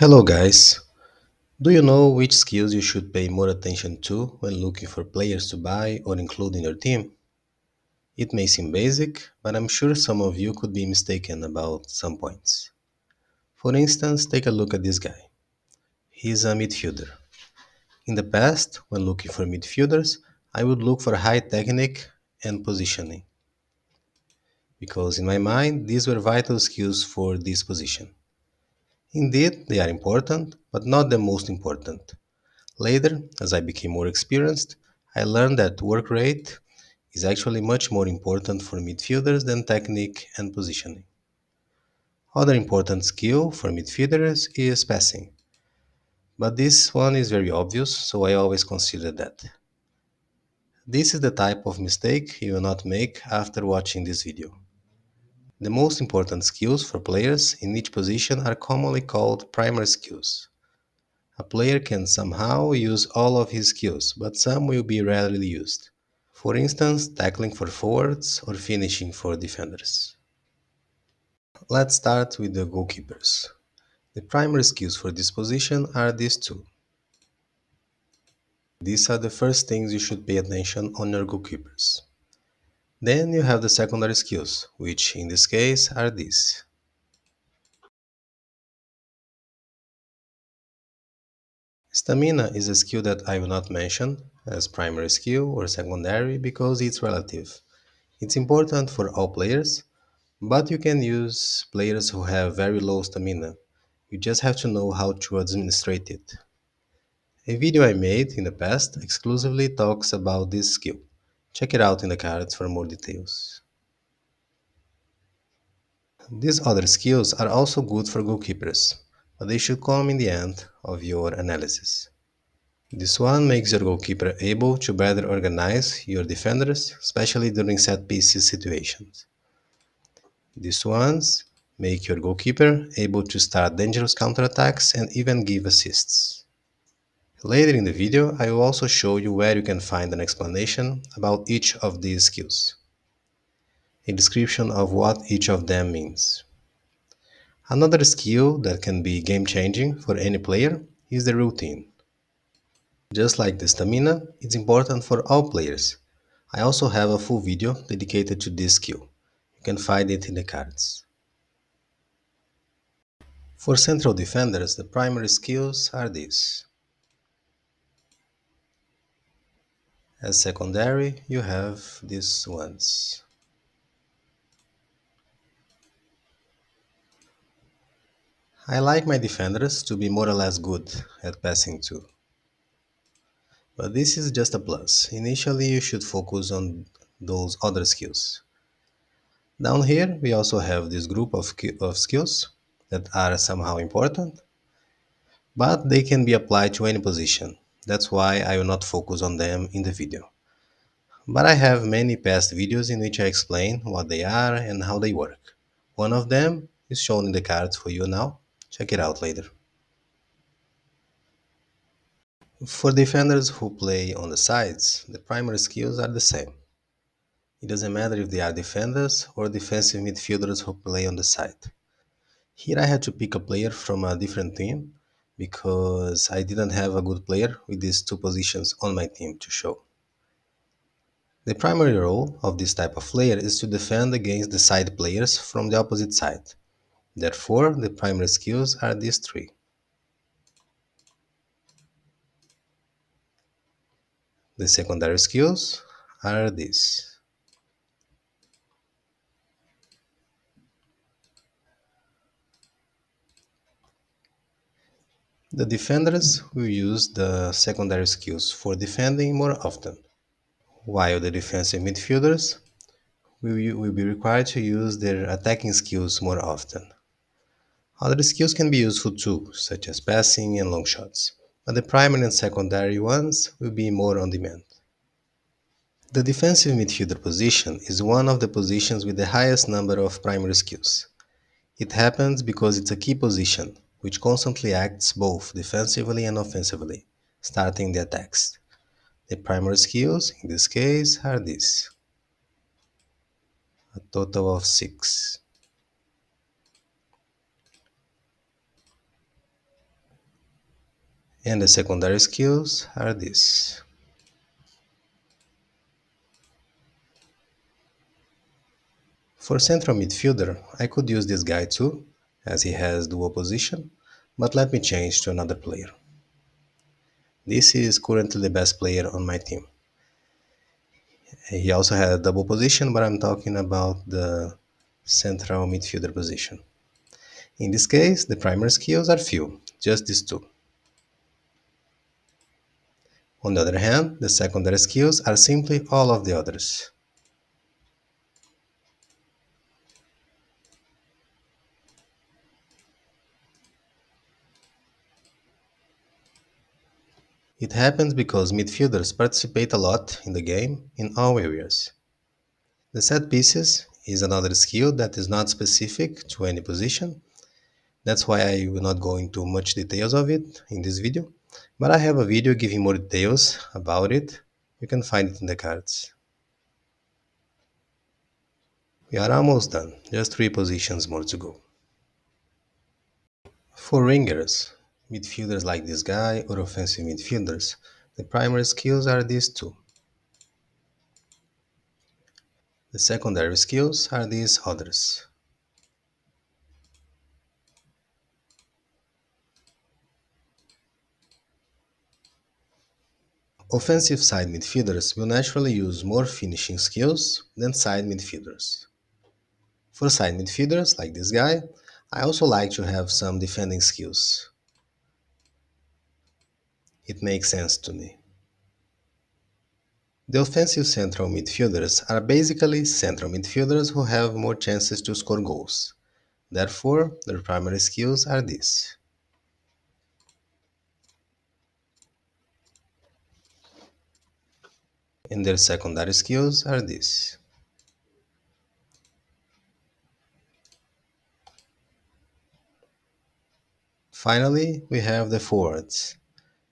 Hello, guys. Do you know which skills you should pay more attention to when looking for players to buy or include in your team? It may seem basic, but I'm sure some of you could be mistaken about some points. For instance, take a look at this guy. He's a midfielder. In the past, when looking for midfielders, I would look for high technique and positioning, because in my mind, these were vital skills for this position. Indeed, they are important, but not the most important. Later, as I became more experienced, I learned that work rate is actually much more important for midfielders than technique and positioning. Other important skill for midfielders is passing, but this one is very obvious, so I always consider that. This is the type of mistake you will not make after watching this video. The most important skills for players in each position are commonly called primary skills. A player can somehow use all of his skills, but some will be rarely used. For instance, tackling for forwards or finishing for defenders. Let's start with the goalkeepers. The primary skills for this position are these two. These are the first things you should pay attention on your goalkeepers. Then you have the secondary skills, which in this case are these. Stamina is a skill that I will not mention as primary skill or secondary because it's relative. It's important for all players, but you can use players who have very low stamina. You just have to know how to administrate it. A video I made in the past exclusively talks about this skill. Check it out in the cards for more details. These other skills are also good for goalkeepers, but they should come in the end of your analysis. This one makes your goalkeeper able to better organize your defenders, especially during set pieces situations. These ones make your goalkeeper able to start dangerous counterattacks and even give assists. Later in the video, I will also show you where you can find an explanation about each of these skills, a description of what each of them means. Another skill that can be game changing for any player is the routine. Just like the stamina, it's important for all players. I also have a full video dedicated to this skill. You can find it in the cards. For central defenders, the primary skills are these. As secondary, you have these ones. I like my defenders to be more or less good at passing too. But this is just a plus. Initially, you should focus on those other skills. Down here, we also have this group of skills that are somehow important, but they can be applied to any position. That's why I will not focus on them in the video. But I have many past videos in which I explain what they are and how they work. One of them is shown in the cards for you now. Check it out later. For defenders who play on the sides, the primary skills are the same. It doesn't matter if they are defenders or defensive midfielders who play on the side. Here I had to pick a player from a different team because I didn't have a good player with these two positions on my team to show. The primary role of this type of player is to defend against the side players from the opposite side. Therefore, the primary skills are these three. The secondary skills are these. The defenders will use the secondary skills for defending more often, while the defensive midfielders will be required to use their attacking skills more often. Other skills can be useful too, such as passing and long shots, but the primary and secondary ones will be more on demand. The defensive midfielder position is one of the positions with the highest number of primary skills. It happens because it's a key position, which constantly acts both defensively and offensively, starting the attacks. The primary skills, in this case, are these, a total of six. And the secondary skills are these. For central midfielder, I could use this guy too, as he has dual position, but let me change to another player. This is currently the best player on my team. He also had a double position, but I'm talking about the central midfielder position. In this case, the primary skills are few, just these two. On the other hand, the secondary skills are simply all of the others. It happens because midfielders participate a lot in the game in all areas. The set pieces is another skill that is not specific to any position. That's why I will not go into much details of it in this video, but I have a video giving more details about it. You can find it in the cards. We are almost done, just 3 positions more to go. For ringers, midfielders like this guy or offensive midfielders, the primary skills are these two. The secondary skills are these others. Offensive side midfielders will naturally use more finishing skills than side midfielders. For side midfielders like this guy, I also like to have some defending skills. It makes sense to me. The offensive central midfielders are basically central midfielders who have more chances to score goals. Therefore, their primary skills are these. And their secondary skills are these. Finally, we have the forwards.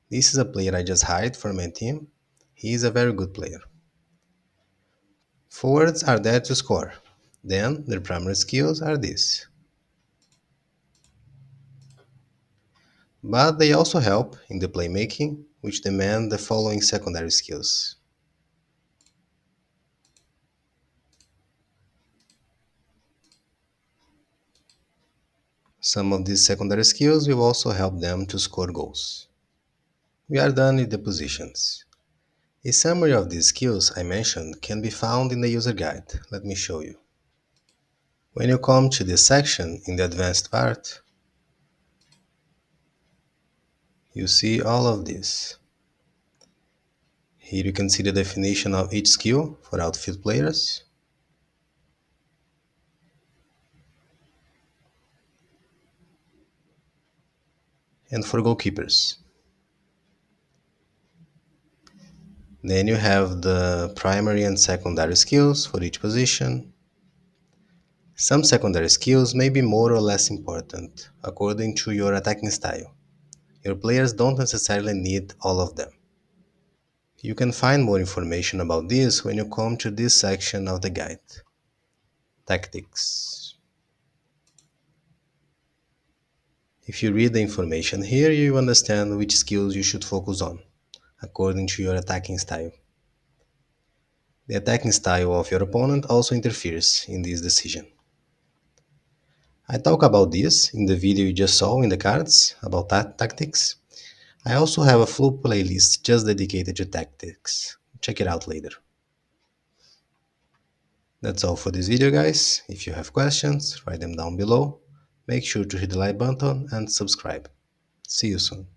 This is a player I just hired for my team. He is a very good player. Forwards are there to score. Then, their primary skills are these. But they also help in the playmaking, which demand the following secondary skills. Some of these secondary skills will also help them to score goals. We are done with the positions. A summary of these skills I mentioned can be found in the user guide. Let me show you. When you come to this section in the advanced part, you see all of this. Here you can see the definition of each skill for outfield players. And for goalkeepers. Then you have the primary and secondary skills for each position. Some secondary skills may be more or less important according to your attacking style. Your players don't necessarily need all of them. You can find more information about this when you come to this section of the guide. Tactics. If you read the information here, you understand which skills you should focus on, according to your attacking style. The attacking style of your opponent also interferes in this decision. I talk about this in the video you just saw in the cards about tactics. I also have a full playlist just dedicated to tactics. Check it out later. That's all for this video, guys. If you have questions, write them down below. Make sure to hit the like button and subscribe. See you soon.